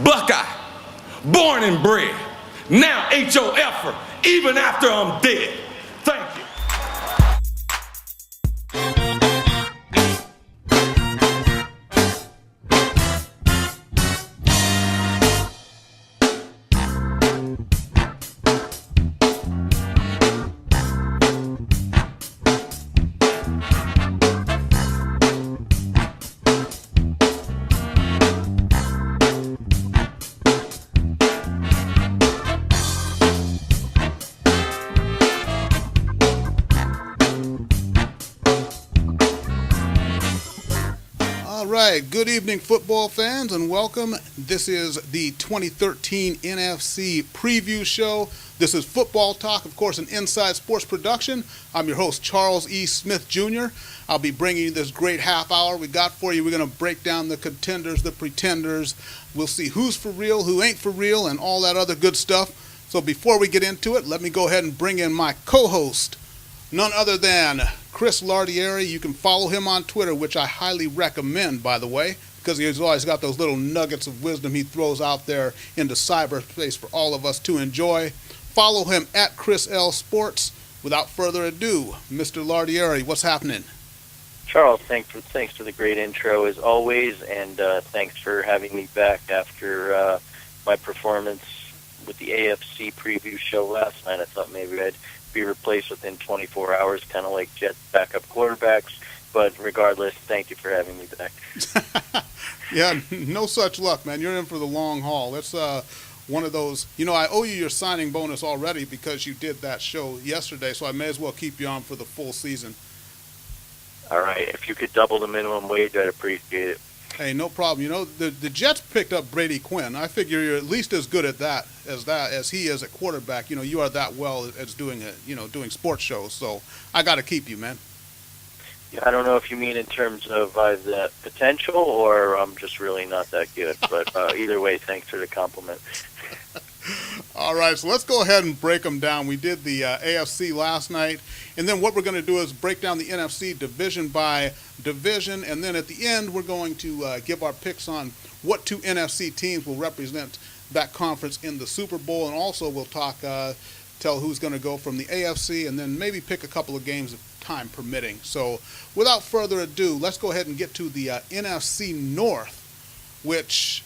Buckeye, born and bred, now HOFer, even after I'm dead. Thank you. Good evening, football fans, and welcome. This is the 2013 NFC Preview Show. This is Football Talk, of course, an Inside Sports production. I'm your host, Charles E. Smith Jr. I'll be bringing you this great half hour we got for you. We're going to break down the contenders, the pretenders. We'll see who's for real, who ain't for real, and all that other good stuff. So before we get into it, let me go ahead and bring in my co-host, none other than Chris Lardieri. You can follow him on Twitter, which I highly recommend, by the way, because he's always got those little nuggets of wisdom he throws out there into cyberspace for all of us to enjoy. Follow him at Chris L. Sports. Without further ado, Mr. Lardieri, what's happening? Charles, thanks for the great intro as always, and thanks for having me back after my performance with the AFC Preview Show last night. I thought maybe I'd be replaced within 24 hours, kind of like Jets backup quarterbacks. But regardless, thank you for having me back. Yeah, no such luck, man. You're in for the long haul. It's one of those, I owe you your signing bonus already because you did that show yesterday, so I may as well keep you on for the full season. All right. If you could double the minimum wage, I'd appreciate it. Hey, no problem. The Jets picked up Brady Quinn. I figure you're at least as good at that as he is at quarterback. You are that well as doing sports shows. So I got to keep you, man. Yeah, I don't know if you mean in terms of the potential or I'm just really not that good. But either way, thanks for the compliment. All right, so let's go ahead and break them down. We did the AFC last night, and then what we're going to do is break down the NFC division by division, and then at the end we're going to give our picks on what two NFC teams will represent that conference in the Super Bowl, and also we'll tell who's going to go from the AFC, and then maybe pick a couple of games if time permitting. So without further ado, let's go ahead and get to the NFC North, which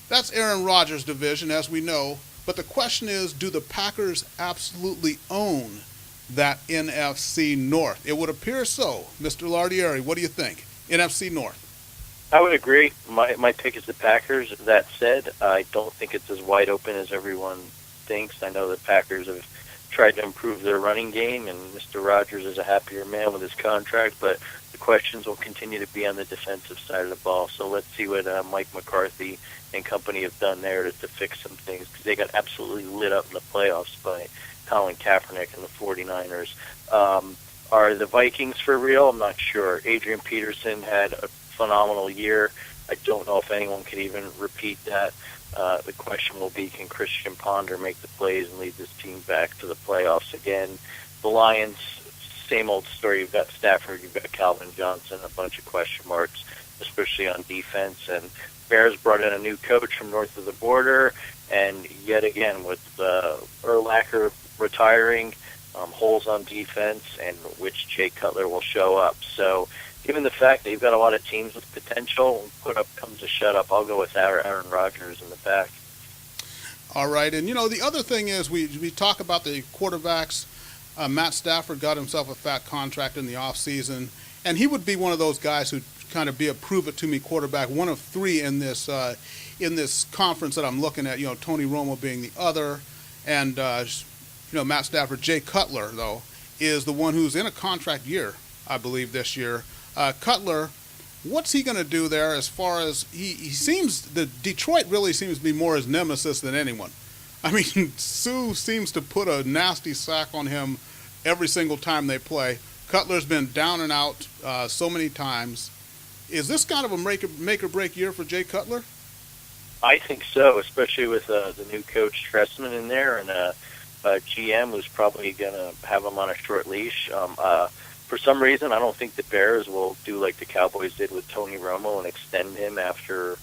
that's Aaron Rodgers' division, as we know. But the question is, do the Packers absolutely own that NFC North? It would appear so. Mr. Lardieri, what do you think? NFC North. I would agree. My pick is the Packers. That said, I don't think it's as wide open as everyone thinks. I know the Packers have tried to improve their running game, and Mr. Rodgers is a happier man with his contract, but the questions will continue to be on the defensive side of the ball. So let's see what Mike McCarthy and company have done there to fix some things, because they got absolutely lit up in the playoffs by Colin Kaepernick and the 49ers. Are the Vikings for real? I'm not sure. Adrian Peterson had a phenomenal year. I don't know if anyone could even repeat that. The question will be, can Christian Ponder make the plays and lead this team back to the playoffs again? The Lions, same old story. You've got Stafford, you've got Calvin Johnson, a bunch of question marks, especially on defense. And Bears brought in a new coach from north of the border, and yet again, with Urlacher retiring, holes on defense, and which Jay Cutler will show up. So given the fact that you've got a lot of teams with potential, put up comes a shut up, I'll go with Aaron Rodgers in the back. All right, and the other thing is we talk about the quarterbacks. Matt Stafford got himself a fat contract in the offseason, and he would be one of those guys who'd kind of be a prove-it-to-me quarterback, one of three in this conference that I'm looking at, Tony Romo being the other, and, Matt Stafford. Jay Cutler, though, is the one who's in a contract year, I believe, this year. Cutler, what's he going to do there as far as he seems, Detroit really seems to be more his nemesis than anyone. I mean, Sue seems to put a nasty sack on him every single time they play. Cutler's been down and out so many times. Is this kind of a make or break year for Jay Cutler? I think so, especially with the new coach Trestman in there, and GM who's probably going to have him on a short leash. For some reason, I don't think the Bears will do like the Cowboys did with Tony Romo and extend him after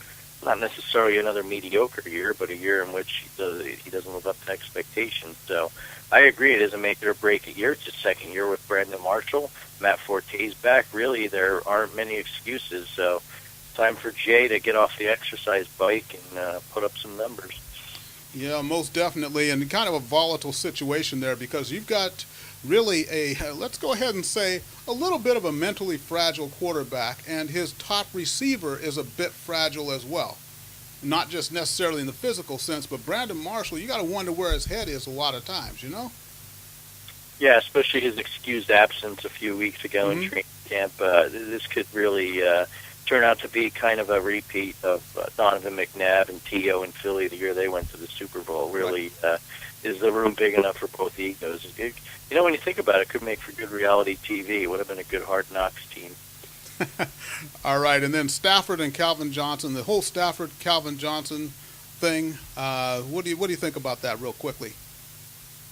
not necessarily another mediocre year, but a year in which he doesn't live up to expectations. So I agree, it is a make it or break it year. It's his second year with Brandon Marshall. Matt Forte's back. Really, there aren't many excuses. So time for Jay to get off the exercise bike and put up some numbers. Yeah, most definitely, and kind of a volatile situation there because you've got really let's go ahead and say, a little bit of a mentally fragile quarterback, and his top receiver is a bit fragile as well. Not just necessarily in the physical sense, but Brandon Marshall, you got to wonder where his head is a lot of times, you know? Yeah, especially his excused absence a few weeks ago in training camp. This could really turn out to be kind of a repeat of Donovan McNabb and T.O. in Philly the year they went to the Super Bowl. Really, is the room big enough for both egos? You know, when you think about it, it could make for good reality TV. It would have been a good Hard Knocks team. All right, and then Stafford and Calvin Johnson, the whole Stafford-Calvin Johnson thing, what do you think about that real quickly?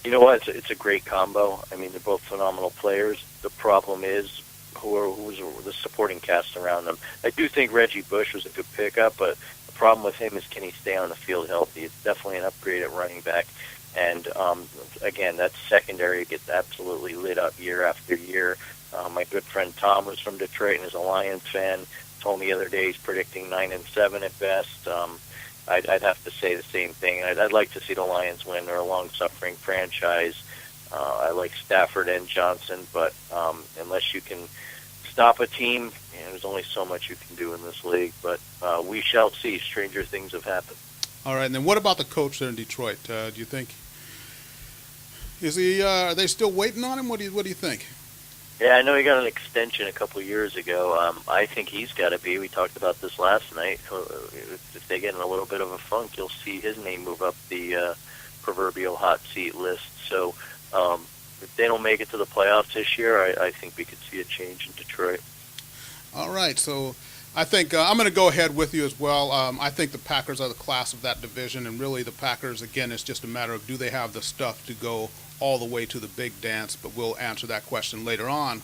You know what? It's a great combo. I mean, they're both phenomenal players. The problem is who's the supporting cast around them. I do think Reggie Bush was a good pickup, but the problem with him is, can he stay on the field healthy? It's definitely an upgrade at running back. And, again, that secondary gets absolutely lit up year after year. My good friend Tom, who's from Detroit and is a Lions fan, told me the other day he's predicting 9-7 at best. I'd have to say the same thing. I'd like to see the Lions win. They're a long-suffering franchise. I like Stafford and Johnson, but unless you can stop a team, there's only so much you can do in this league. But we shall see. Stranger things have happened. All right, and then what about the coach there in Detroit? Do you think are they still waiting on him? What do you think? Yeah, I know he got an extension a couple of years ago. I think he's got to be. We talked about this last night. If they get in a little bit of a funk, you'll see his name move up the proverbial hot seat list. So if they don't make it to the playoffs this year, I think we could see a change in Detroit. All right, so I think I'm going to go ahead with you as well. I think the Packers are the class of that division, and really the Packers, again, it's just a matter of, do they have the stuff to go all the way to the big dance, but we'll answer that question later on.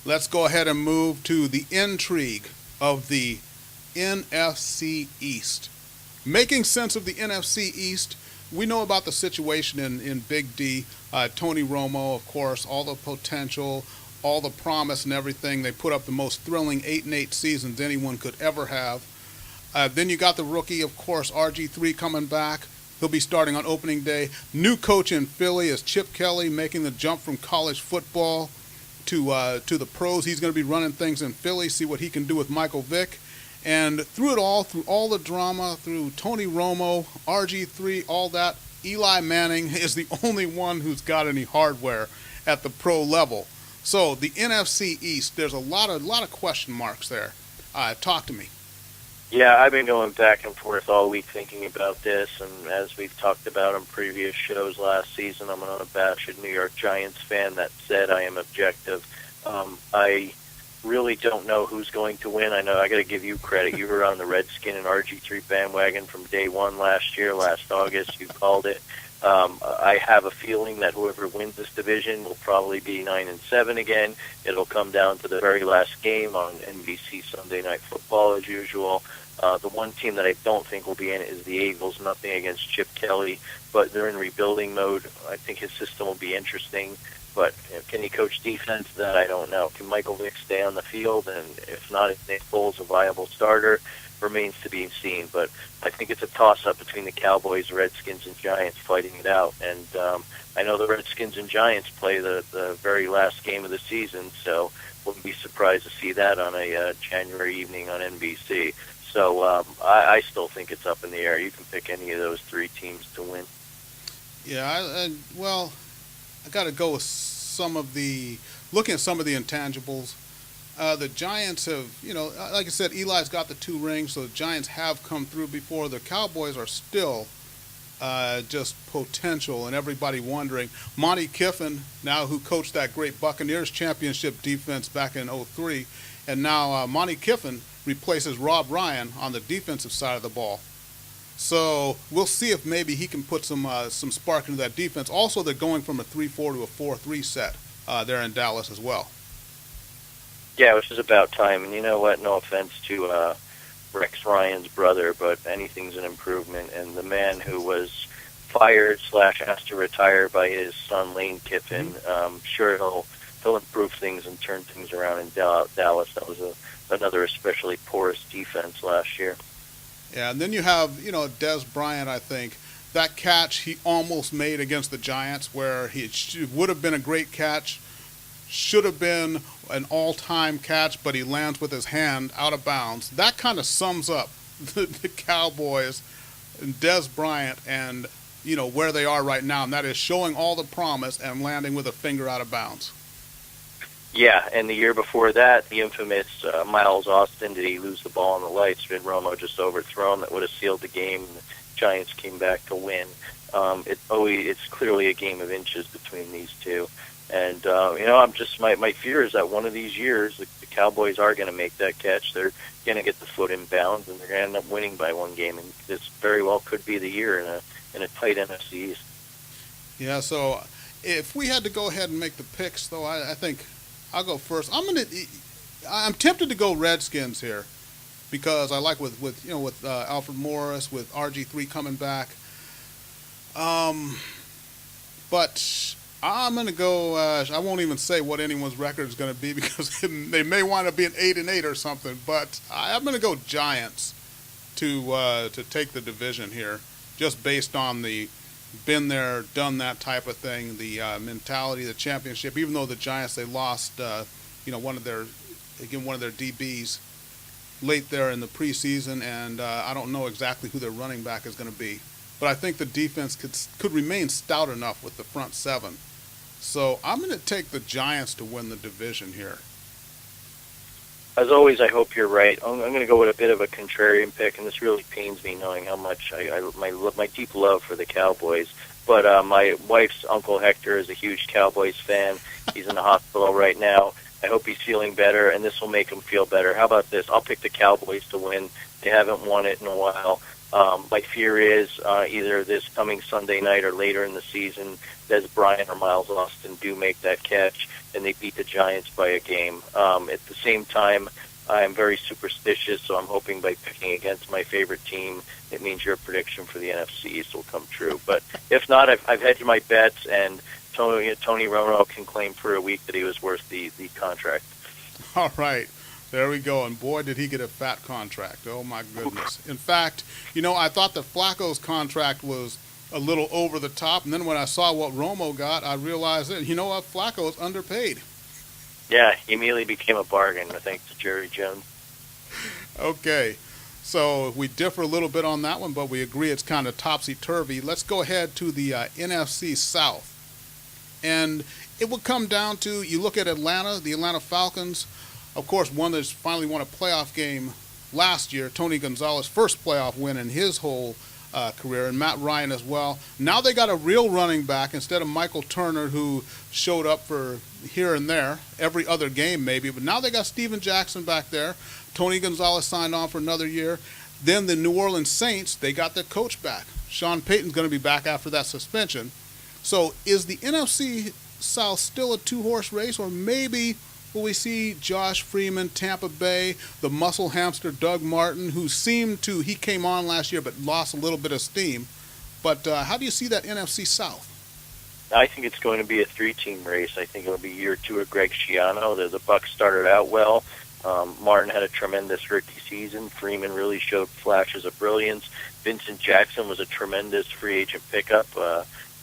Let's go ahead and move to the intrigue of the NFC East. Making sense of the NFC East, we know about the situation in Big D. Tony Romo, of course, all the potential, all the promise and everything. They put up the most thrilling 8-8 seasons anyone could ever have. Then you got the rookie, of course, RG3 coming back. He'll be starting on opening day. New coach in Philly is Chip Kelly, making the jump from college football to the pros. He's going to be running things in Philly, see what he can do with Michael Vick. And through all the drama, through Tony Romo, RG3, all that, Eli Manning is the only one who's got any hardware at the pro level. So the NFC East, there's a lot of question marks there. Talk to me. Yeah, I've been going back and forth all week thinking about this, and as we've talked about on previous shows last season, I'm an unabashed New York Giants fan. That said, I am objective. I really don't know who's going to win. I know I got to give you credit. You were on the Redskin and RG3 bandwagon from day one last August. You called it. I have a feeling that whoever wins this division will probably be 9-7 again. It'll come down to the very last game on NBC Sunday Night Football as usual. The one team that I don't think will be in it is the Eagles. Nothing against Chip Kelly, but they're in rebuilding mode. I think his system will be interesting, but can he coach defense? That I don't know. Can Michael Vick stay on the field? And if not, is Nick Foles a viable starter? Remains to be seen, but I think it's a toss-up between the Cowboys, Redskins, and Giants fighting it out. And I know the Redskins and Giants play the very last game of the season, so wouldn't be surprised to see that on a January evening on NBC. So I still think it's up in the air. You can pick any of those three teams to win. Yeah, well, I got to go with looking at some of the intangibles. The Giants have, like I said, Eli's got the 2 rings, so the Giants have come through before. The Cowboys are still just potential, and everybody wondering. Monty Kiffin, now who coached that great Buccaneers championship defense back in '03, and now Monty Kiffin replaces Rob Ryan on the defensive side of the ball. So we'll see if maybe he can put some spark into that defense. Also, they're going from a 3-4 to a 4-3 set there in Dallas as well. Yeah, which is about time. And you know what? No offense to Rex Ryan's brother, but anything's an improvement. And the man who was fired / asked to retire by his son Lane Kiffin, sure he'll improve things and turn things around in Dallas. That was another especially porous defense last year. Yeah, and then you have, Des Bryant, I think. That catch he almost made against the Giants where it would have been a great catch, should have been an all-time catch, but he lands with his hand out of bounds. That kind of sums up the Cowboys and Des Bryant and, where they are right now, and that is showing all the promise and landing with a finger out of bounds. Yeah, and the year before that, the infamous Miles Austin, did he lose the ball on the lights? Did Romo just overthrown that would have sealed the game? And the Giants came back to win. It's clearly a game of inches between these two. And, I'm just, my fear is that one of these years, the Cowboys are going to make that catch. They're going to get the foot in bounds, and they're going to end up winning by one game. And this very well could be the year in a tight NFC East. Yeah, so if we had to go ahead and make the picks, though, I think I'll go first. I'm tempted to go Redskins here because I like with Alfred Morris, with RG3 coming back. But I'm going to go. I won't even say what anyone's record is going to be because they may wind up being 8-8 or something. But I'm going to go Giants to take the division here, just based on the been there, done that type of thing, the mentality, the championship. Even though the Giants, they lost, one of their DBs late there in the preseason, and I don't know exactly who their running back is going to be. But I think the defense could remain stout enough with the front seven. So I'm going to take the Giants to win the division here. As always, I hope you're right. I'm going to go with a bit of a contrarian pick, and this really pains me knowing how much my deep love for the Cowboys. But my wife's Uncle Hector is a huge Cowboys fan. He's in the hospital right now. I hope he's feeling better, and this will make him feel better. How about this? I'll pick the Cowboys to win. They haven't won it in a while. My fear is either this coming Sunday night or later in the season, Des Bryant or Miles Austin do make that catch, and they beat the Giants by a game. At the same time, I'm very superstitious, so I'm hoping by picking against my favorite team, it means your prediction for the NFC East will come true. But if not, I've hedged my bets, and Tony Romo can claim for a week that he was worth the contract. All right. There we go. And boy, did he get a fat contract. Oh, my goodness. In fact, I thought that Flacco's contract was a little over the top. And then when I saw what Romo got, I realized that, Flacco's underpaid. Yeah, he immediately became a bargain, thanks to Jerry Jones. Okay. So we differ a little bit on that one, but we agree it's kind of topsy-turvy. Let's go ahead to the NFC South. And it would come down to, you look at Atlanta, the Atlanta Falcons, of course, one that's finally won a playoff game last year, Tony Gonzalez, first playoff win in his whole career, and Matt Ryan as well. Now they got a real running back instead of Michael Turner, who showed up for here and there, every other game maybe. But now they got Steven Jackson back there. Tony Gonzalez signed on for another year. Then the New Orleans Saints, they got their coach back. Sean Payton's going to be back after that suspension. So is the NFC South still a two-horse race, or maybe will we see Josh Freeman, Tampa Bay, the muscle hamster Doug Martin, who he came on last year but lost a little bit of steam. But how do you see that NFC South? I think it's going to be a three-team race. I think it'll be year two of Greg Schiano. The Bucs started out well. Martin had a tremendous rookie season. Freeman really showed flashes of brilliance. Vincent Jackson was a tremendous free agent pickup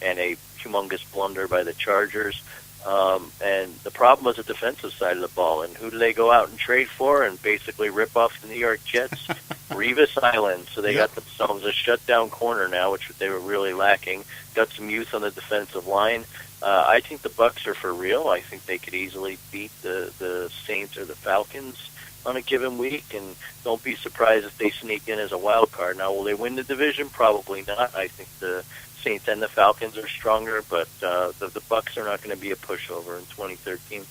and a humongous blunder by the Chargers. And the problem was the defensive side of the ball. And who do they go out and trade for and basically rip off the New York Jets? Revis Island. So they got themselves a shutdown corner now, which they were really lacking. Got some youth on the defensive line. I think the Bucs are for real. I think they could easily beat the Saints or the Falcons on a given week, and don't be surprised if they sneak in as a wild card. Now, will they win the division? Probably not. I think the Saints and the Falcons are stronger, but the Bucs are not going to be a pushover in 2013.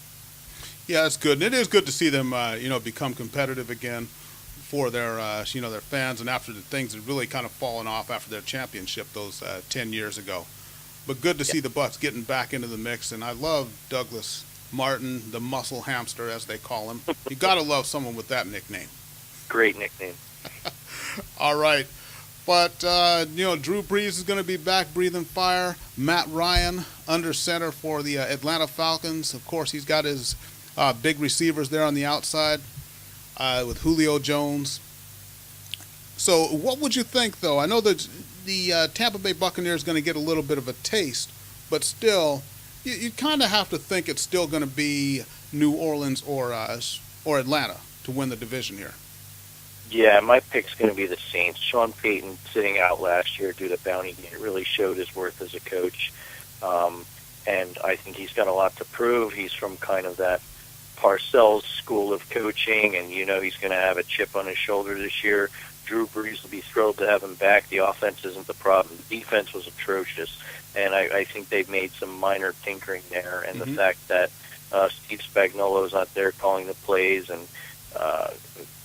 Yeah, it's good, and it is good to see them, become competitive again for their, their fans, and after the things had really kind of fallen off after their championship those 10 years ago. But good to see the Bucs getting back into the mix, and I love Douglas Martin, the muscle hamster, as they call him. You got to love someone with that nickname. Great nickname. All right. But, Drew Brees is going to be back breathing fire. Matt Ryan under center for the Atlanta Falcons. Of course, he's got his big receivers there on the outside with Julio Jones. So what would you think, though? I know that the Tampa Bay Buccaneers going to get a little bit of a taste, but still, you kind of have to think it's still going to be New Orleans or Atlanta to win the division here. Yeah, my pick's going to be the Saints. Sean Payton sitting out last year due to bounty really showed his worth as a coach. And I think he's got a lot to prove. He's from kind of that Parcells school of coaching, and he's going to have a chip on his shoulder this year. Drew Brees will be thrilled to have him back. The offense isn't the problem. The defense was atrocious, and I think they've made some minor tinkering there. And the fact that Steve Spagnuolo's not there calling the plays, and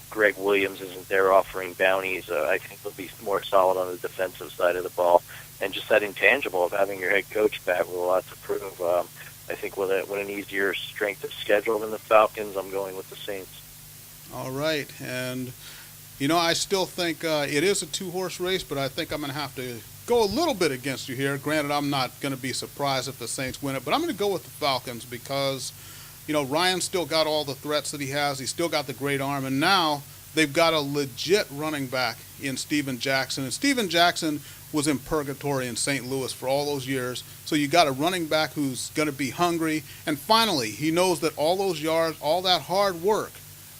Greg Williams isn't there offering bounties, I think they'll be more solid on the defensive side of the ball. And just that intangible of having your head coach back with a lot to prove. I think with an easier strength of schedule than the Falcons, I'm going with the Saints. All right. And, I still think it is a two-horse race, but I think I'm going to have to go a little bit against you here. Granted, I'm not going to be surprised if the Saints win it, but I'm going to go with the Falcons because, Ryan's still got all the threats that he has. He's still got the great arm, and now they've got a legit running back in Steven Jackson. And Steven Jackson was in purgatory in St. Louis for all those years. So you got a running back who's going to be hungry. And finally, he knows that all those yards, all that hard work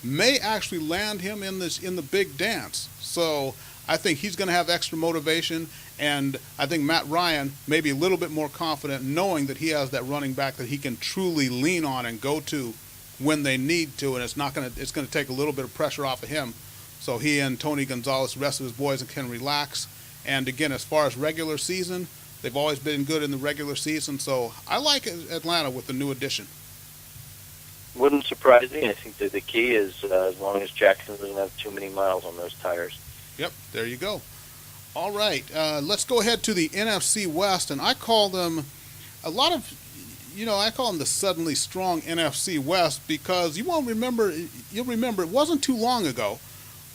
may actually land him in the big dance. So I think he's going to have extra motivation. And I think Matt Ryan may be a little bit more confident knowing that he has that running back that he can truly lean on and go to when they need to. And it's going to take a little bit of pressure off of him. So he and Tony Gonzalez, the rest of his boys, can relax. And again, as far as regular season, they've always been good in the regular season. So I like Atlanta with the new addition. Wouldn't surprise me. I think that the key is as long as Jackson doesn't have too many miles on those tires. Yep, there you go. All right, let's go ahead to the NFC West. And I call them I call them the suddenly strong NFC West because you'll remember it wasn't too long ago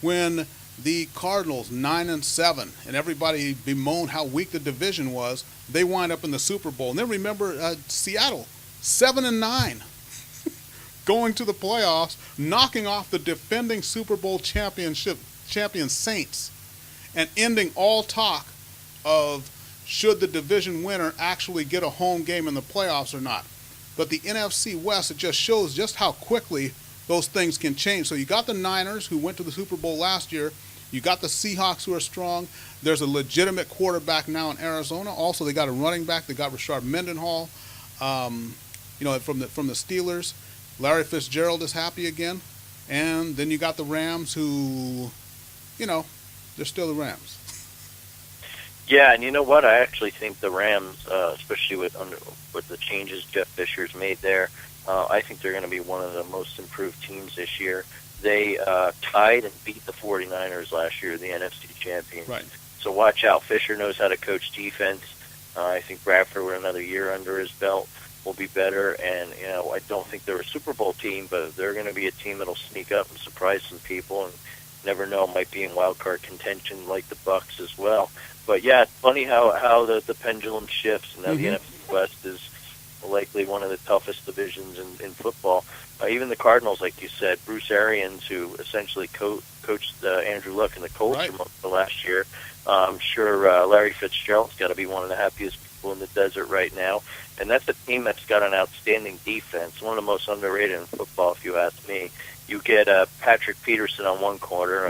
when the Cardinals 9-7 and everybody bemoaned how weak the division was. They wind up in the Super Bowl, and then remember Seattle 7-9 going to the playoffs, knocking off the defending Super Bowl champion Saints, and ending all talk of should the division winner actually get a home game in the playoffs or not. But the NFC West, it just shows just how quickly those things can change. So you got the Niners, who went to the Super Bowl last year. You got the Seahawks, who are strong. There's a legitimate quarterback now in Arizona. Also, they got a running back. They got Rashard Mendenhall, from the Steelers. Larry Fitzgerald is happy again. And then you got the Rams, who, they're still the Rams. Yeah, and you know what? I actually think the Rams, especially with the changes Jeff Fisher's made there, I think they're going to be one of the most improved teams this year. They tied and beat the 49ers last year, the NFC champions. Right. So watch out. Fisher knows how to coach defense. I think Bradford, with another year under his belt, will be better. And, I don't think they're a Super Bowl team, but they're going to be a team that'll sneak up and surprise some people, and never know, might be in wild card contention like the Bucs as well. But, yeah, it's funny how the pendulum shifts, and now the NFC West is likely one of the toughest divisions in football. Even the Cardinals, like you said, Bruce Arians, who essentially coached Andrew Luck in the Colts for most of the last year. I'm sure Larry Fitzgerald's got to be one of the happiest people in the desert right now. And that's a team that's got an outstanding defense, one of the most underrated in football, if you ask me. You get Patrick Peterson on one corner,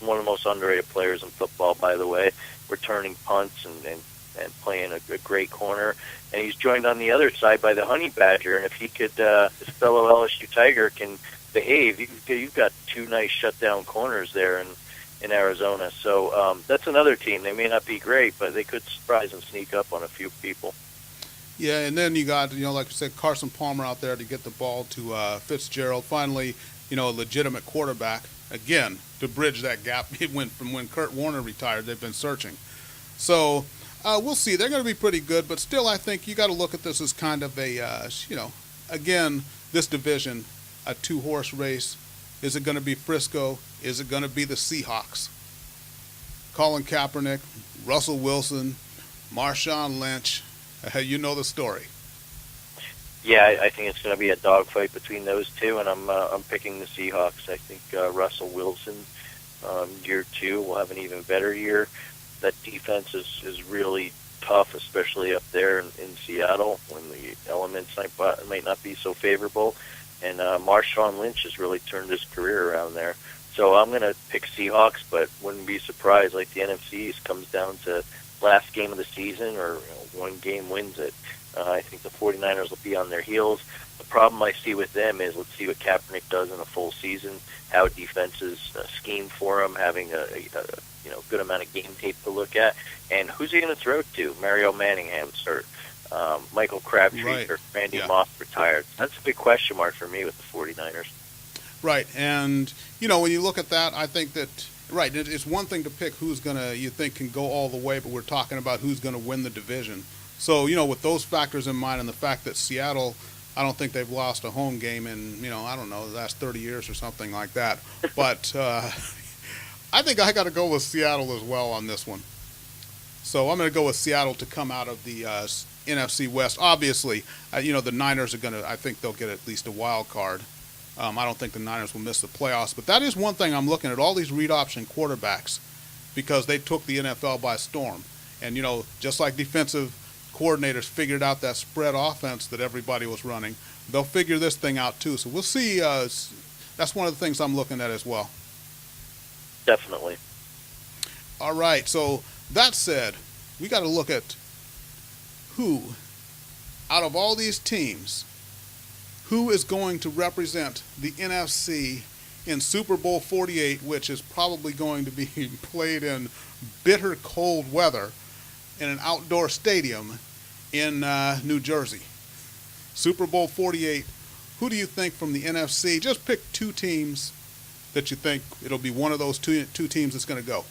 one of the most underrated players in football, by the way, returning punts and playing a great corner. And he's joined on the other side by the Honey Badger. And if he could, this fellow LSU Tiger can behave, you've got two nice shutdown corners there in Arizona. So that's another team. They may not be great, but they could surprise and sneak up on a few people. Yeah, and then you got, like you said, Carson Palmer out there to get the ball to Fitzgerald. Finally, a legitimate quarterback, again, to bridge that gap. It went from when Kurt Warner retired. They've been searching. So we'll see. They're going to be pretty good, but still I think you got to look at this as kind of a, again, this division, a two-horse race. Is it going to be Frisco? Is it going to be the Seahawks? Colin Kaepernick, Russell Wilson, Marshawn Lynch. You know the story. Yeah, I think it's going to be a dogfight between those two, and I'm picking the Seahawks. I think Russell Wilson, year 2, will have an even better year. That defense is really tough, especially up there in Seattle when the elements might not be so favorable. And Marshawn Lynch has really turned his career around there. So I'm going to pick Seahawks, but wouldn't be surprised. Like the NFC East comes down to last game of the season, or one game wins it. I think the 49ers will be on their heels. The problem I see with them is, let's see what Kaepernick does in a full season, how defenses scheme for him, having a good amount of game tape to look at, and who's he going to throw to? Mario Manningham's hurt. Michael Crabtree Right. or Randy Yeah. Moss retired. That's a big question mark for me with the 49ers. Right, and when you look at that, I think that it's one thing to pick who's you think can go all the way, but we're talking about who's gonna win the division. So with those factors in mind, and the fact that Seattle, I don't think they've lost a home game in I don't know, the last 30 years or something like that. But I think I got to go with Seattle as well on this one. So I'm going to go with Seattle to come out of the NFC West. Obviously, the Niners are I think they'll get at least a wild card. I don't think the Niners will miss the playoffs. But that is one thing I'm looking at, all these read option quarterbacks, because they took the NFL by storm. And, just like defensive coordinators figured out that spread offense that everybody was running, they'll figure this thing out too. So we'll see. That's one of the things I'm looking at as well. Definitely. All right. So that said, we got to look at who, out of all these teams, who is going to represent the NFC in Super Bowl 48, which is probably going to be played in bitter cold weather in an outdoor stadium in New Jersey. Super Bowl 48, who do you think from the NFC? Just pick 2 teams that you think it'll be one of those two teams that's going to go.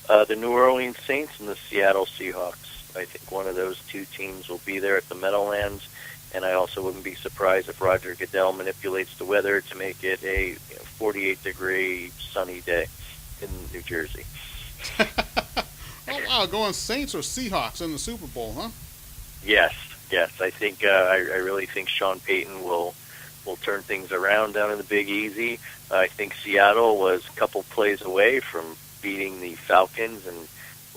The New Orleans Saints and the Seattle Seahawks. I think one of those 2 teams will be there at the Meadowlands, and I also wouldn't be surprised if Roger Goodell manipulates the weather to make it a 48-degree sunny day in New Jersey. Oh, wow, going Saints or Seahawks in the Super Bowl, huh? Yes. I think I really think Sean Payton will turn things around down in the Big Easy. I think Seattle was a couple plays away from beating the Falcons and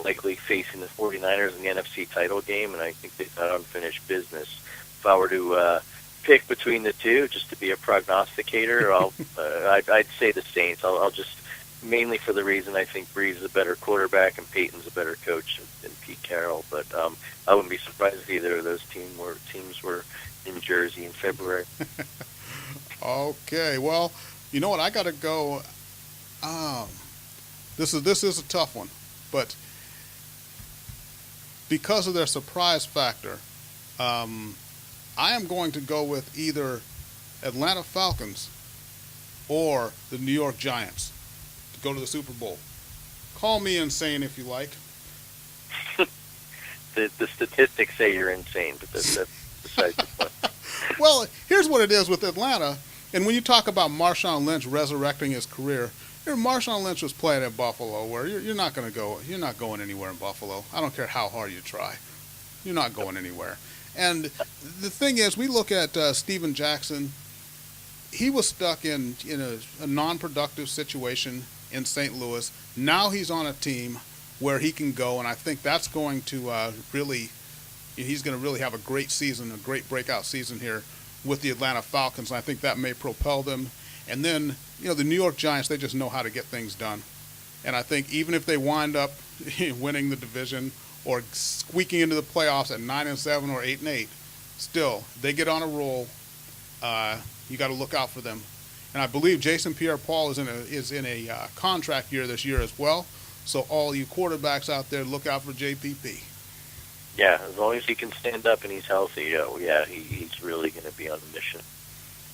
likely facing the 49ers in the NFC title game, and I think they've got unfinished business. If I were to pick between the two, just to be a prognosticator, I'd say the Saints. I'll just, mainly for the reason I think Breeze is a better quarterback and Peyton's a better coach than Pete Carroll. But I wouldn't be surprised if either of those teams were in Jersey in February. Okay, well, you know what? I got to go. This is a tough one, but because of their surprise factor, I am going to go with either Atlanta Falcons or the New York Giants to go to the Super Bowl. Call me insane if you like. The statistics say you're insane, but that's besides the point. Well, here's what it is with Atlanta, and when you talk about Marshawn Lynch resurrecting his career, Marshawn Lynch was playing at Buffalo, where you're not going to go. You're not going anywhere in Buffalo. I don't care how hard you try. You're not going anywhere. And the thing is, we look at Steven Jackson. He was stuck in a non-productive situation in St. Louis. Now he's on a team where he can go, and I think that's going to he's going to really have a great season, a great breakout season here with the Atlanta Falcons, and I think that may propel them. And then, the New York Giants, they just know how to get things done. And I think even if they wind up winning the division or squeaking into the playoffs at 9-7 or 8-8, still, they get on a roll. You got to look out for them. And I believe Jason Pierre-Paul is in a contract year this year as well. So all you quarterbacks out there, look out for JPP. Yeah, as long as he can stand up and he's healthy, he's really going to be on a mission.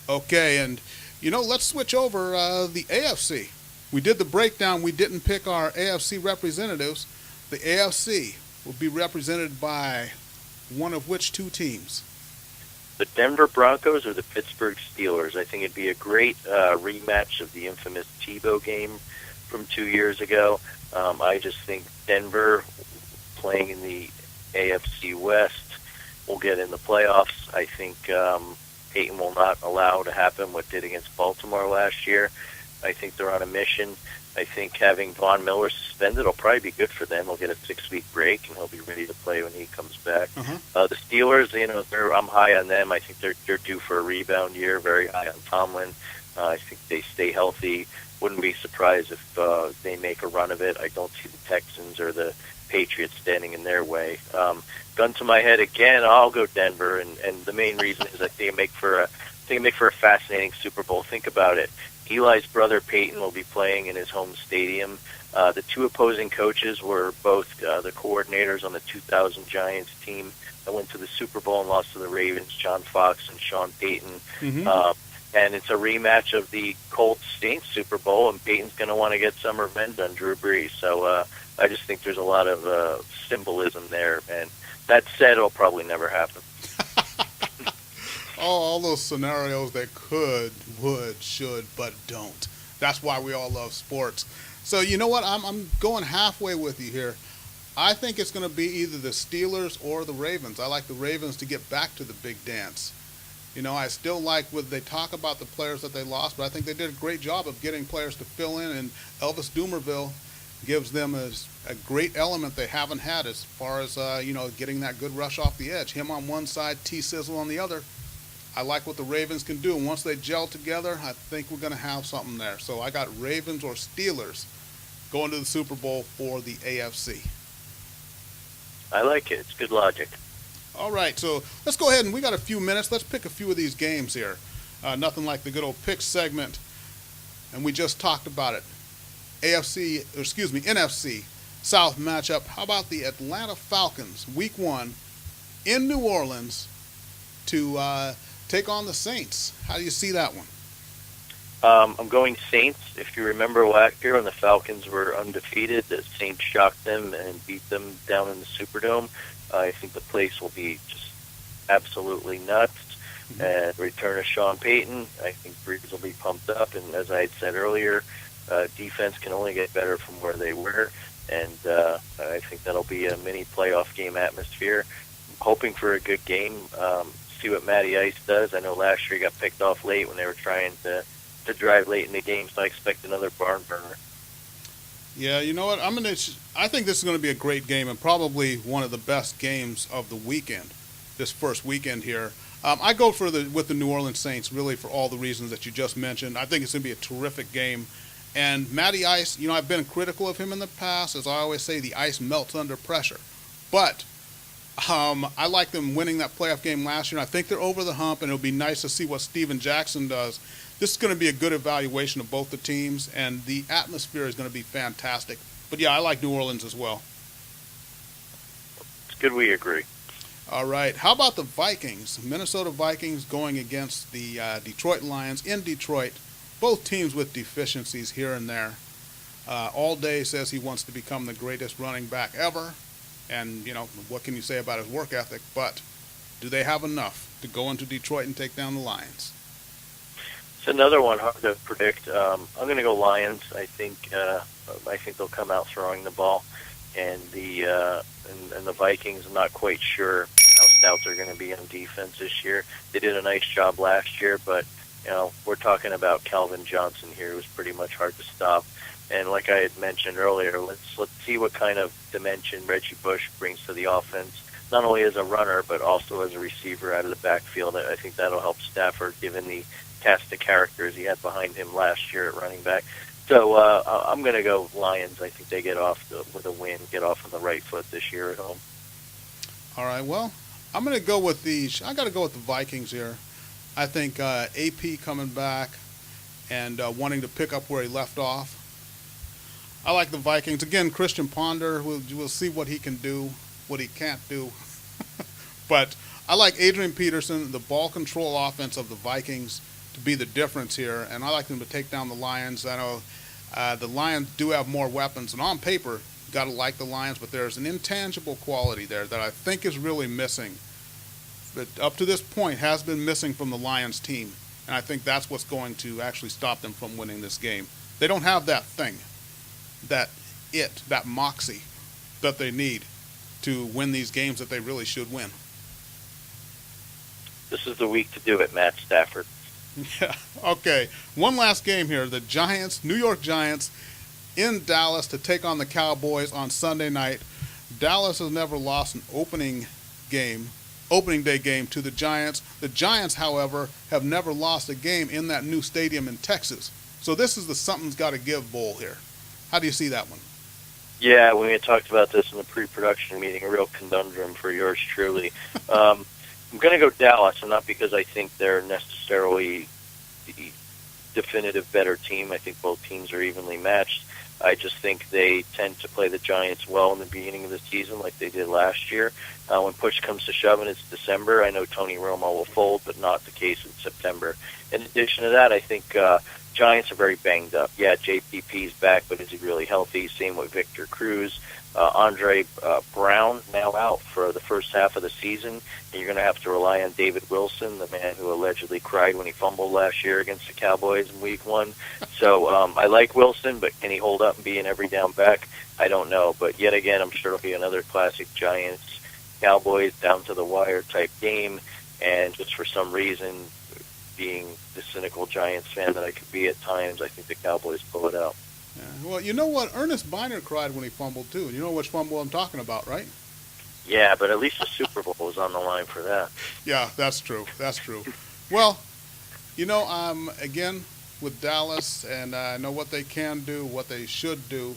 Okay, and let's switch over the AFC. We did the breakdown. We didn't pick our AFC representatives. The AFC will be represented by one of which 2 teams? the Denver Broncos or the Pittsburgh Steelers. I think it'd be a great rematch of the infamous Tebow game from 2 years ago. I just think Denver playing in the AFC West will get in the playoffs. I think Peyton will not allow to happen what did against Baltimore last year. I think they're on a mission. I think having Von Miller suspended will probably be good for them. He'll get a 6-week break, and he'll be ready to play when he comes back. The Steelers, I'm high on them. I think they're due for a rebound year, very high on Tomlin. I think they stay healthy. Wouldn't be surprised if they make a run of it. I don't see the Texans or the Patriots standing in their way. Gun to my head again, I'll go Denver, and the main reason is I think it make for a fascinating Super Bowl. Think about it. Eli's brother Peyton will be playing in his home stadium. The two opposing coaches were both the coordinators on the 2000 Giants team that went to the Super Bowl and lost to the Ravens, John Fox and Sean Payton. And it's a rematch of the Colts-Saints Super Bowl, and Peyton's going to want to get some revenge on Drew Brees. So I just think there's a lot of symbolism there. And that said, it'll probably never happen. All those scenarios that could, would, should, but don't. That's why we all love sports. So you know what? I'm going halfway with you here. I think it's going to be either the Steelers or the Ravens. I like the Ravens to get back to the big dance. You know, I still like what they talk about the players that they lost, but I think they did a great job of getting players to fill in, and Elvis Dumervil gives them a great element they haven't had as far as, getting that good rush off the edge. Him on one side, T-Sizzle on the other. I like what the Ravens can do, and once they gel together, I think we're going to have something there. So I got Ravens or Steelers going to the Super Bowl for the AFC. I like it. It's good logic. All right, so let's go ahead, and we got a few minutes. Let's pick a few of these games here. Nothing like the good old pick segment, and we just talked about it. NFC South matchup. How about the Atlanta Falcons, Week 1, in New Orleans to take on the Saints? How do you see that one? I'm going Saints. If you remember last year when the Falcons were undefeated, the Saints shocked them and beat them down in the Superdome. I think the place will be just absolutely nuts. And return of Sean Payton, I think Brees will be pumped up. And as I had said earlier, defense can only get better from where they were. And I think that'll be a mini playoff game atmosphere. I'm hoping for a good game. See what Matty Ice does. I know last year he got picked off late when they were trying to drive late in the game, so I expect another barn burner. Yeah, you know what? I think this is going to be a great game and probably one of the best games of the weekend, this first weekend here. I go with the New Orleans Saints really for all the reasons that you just mentioned. I think it's going to be a terrific game. And Matty Ice, I've been critical of him in the past. As I always say, the ice melts under pressure. But I like them winning that playoff game last year. I think they're over the hump, and it'll be nice to see what Steven Jackson does. This is going to be a good evaluation of both the teams, and the atmosphere is going to be fantastic. But, yeah, I like New Orleans as well. It's good we agree. All right. How about the Vikings? Minnesota Vikings going against the Detroit Lions in Detroit. Both teams with deficiencies here and there. All Day says he wants to become the greatest running back ever. And, what can you say about his work ethic? But do they have enough to go into Detroit and take down the Lions? It's another one hard to predict. I'm going to go Lions. I think they'll come out throwing the ball, and the Vikings. I'm not quite sure how stout they're going to be on defense this year. They did a nice job last year, but we're talking about Calvin Johnson here, who's pretty much hard to stop. And like I had mentioned earlier, let's see what kind of dimension Reggie Bush brings to the offense, not only as a runner but also as a receiver out of the backfield. I think that'll help Stafford, given the cast of characters he had behind him last year at running back. So I'm going to go Lions. I think they get off with a win, get off on the right foot this year at home. All right. Well, I'm going to go with I got to go with the Vikings here. I think AP coming back and wanting to pick up where he left off. I like the Vikings. Again, Christian Ponder, we'll see what he can do, what he can't do. But I like Adrian Peterson, the ball control offense of the Vikings, to be the difference here. And I like them to take down the Lions. I know the Lions do have more weapons. And on paper, you got to like the Lions, but there's an intangible quality there that I think is really missing but up to this point has been missing from the Lions team. And I think that's what's going to actually stop them from winning this game. They don't have that thing, that moxie that they need to win these games that they really should win. This is the week to do it, Matt Stafford. Yeah. Okay. One last game here. The Giants, New York Giants, in Dallas to take on the Cowboys on Sunday night. Dallas has never lost an opening day game to the Giants. The Giants, however, have never lost a game in that new stadium in Texas. So this is the something's got to give bowl here. How do you see that one? Yeah, we had talked about this in the pre-production meeting, a real conundrum for yours truly. I'm going to go Dallas, and not because I think they're necessarily the definitive better team. I think both teams are evenly matched. I just think they tend to play the Giants well in the beginning of the season like they did last year. When push comes to shove and it's December, I know Tony Romo will fold, but not the case in September. In addition to that, I think Giants are very banged up. Yeah, JPP's back, but is he really healthy? Same with Victor Cruz. Andre Brown now out for the first half of the season. And you're going to have to rely on David Wilson, the man who allegedly cried when he fumbled last year against the Cowboys in Week 1. So I like Wilson, but can he hold up and be an every down back? I don't know. But yet again, I'm sure it'll be another classic Giants-Cowboys down to the wire type game. And just for some reason, being the cynical Giants fan that I could be at times, I think the Cowboys pull it out. Yeah. Well, you know what? Ernest Biner cried when he fumbled, too. You know which fumble I'm talking about, right? Yeah, but at least the Super Bowl was on the line for that. Yeah, that's true. That's true. Well, you know, again, with Dallas, and I know what they can do, what they should do.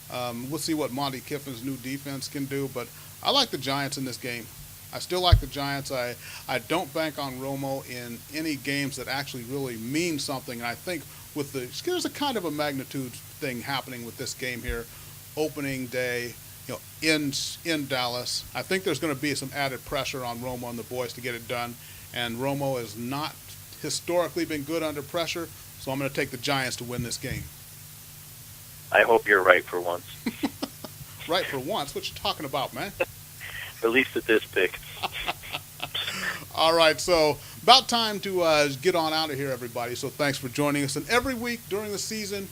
We'll see what Monty Kiffin's new defense can do, but I like the Giants in this game. I still like the Giants. I don't bank on Romo in any games that actually really mean something, and I think there's a kind of a magnitude thing happening with this game here, opening day, in Dallas. I think there's going to be some added pressure on Romo and the boys to get it done, and Romo has not historically been good under pressure, so I'm going to take the Giants to win this game. I hope you're right for once. Right for once? What you talking about, man? At least at this pick. All right, so about time to get on out of here, everybody. So thanks for joining us. And every week during the season,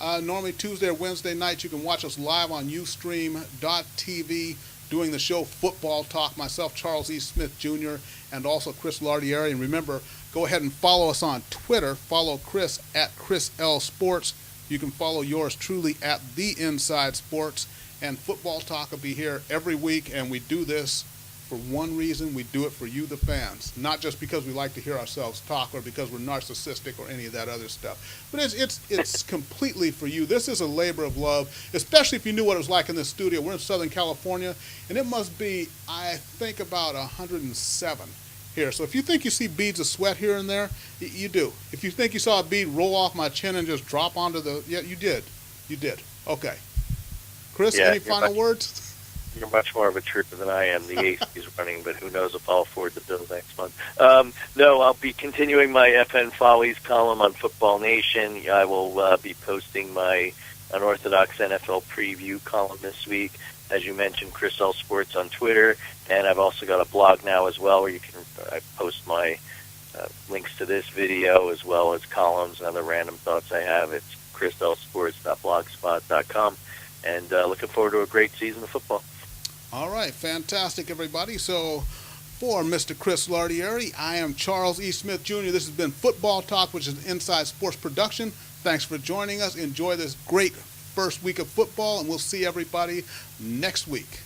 normally Tuesday or Wednesday nights, you can watch us live on Ustream.tv doing the show Football Talk. Myself, Charles E. Smith Jr., and also Chris Lardieri. And remember, go ahead and follow us on Twitter. Follow Chris at Chris L Sports. You can follow yours truly at The Inside Sports. And Football Talk will be here every week, and we do this for one reason. We do it for you, the fans, not just because we like to hear ourselves talk or because we're narcissistic or any of that other stuff. But it's completely for you. This is a labor of love, especially if you knew what it was like in this studio. We're in Southern California, and it must be, I think, about 107 here. So if you think you see beads of sweat here and there, you do. If you think you saw a bead roll off my chin and just drop onto yeah, you did. You did. Okay. Chris, any final words? You're much more of a trooper than I am. The AC is running, but who knows if I'll afford the bill next month. No, I'll be continuing my FN Follies column on Football Nation. I will be posting my Unorthodox NFL preview column this week. As you mentioned, Chris L Sports on Twitter, and I've also got a blog now as well where you can post my links to this video as well as columns and other random thoughts I have. It's chrislsports.blogspot.com. And looking forward to a great season of football. All right, fantastic, everybody. So for Mr. Chris Lardieri, I am Charles E. Smith Jr. This has been Football Talk, which is an Inside Sports production. Thanks for joining us. Enjoy this great first week of football, and we'll see everybody next week.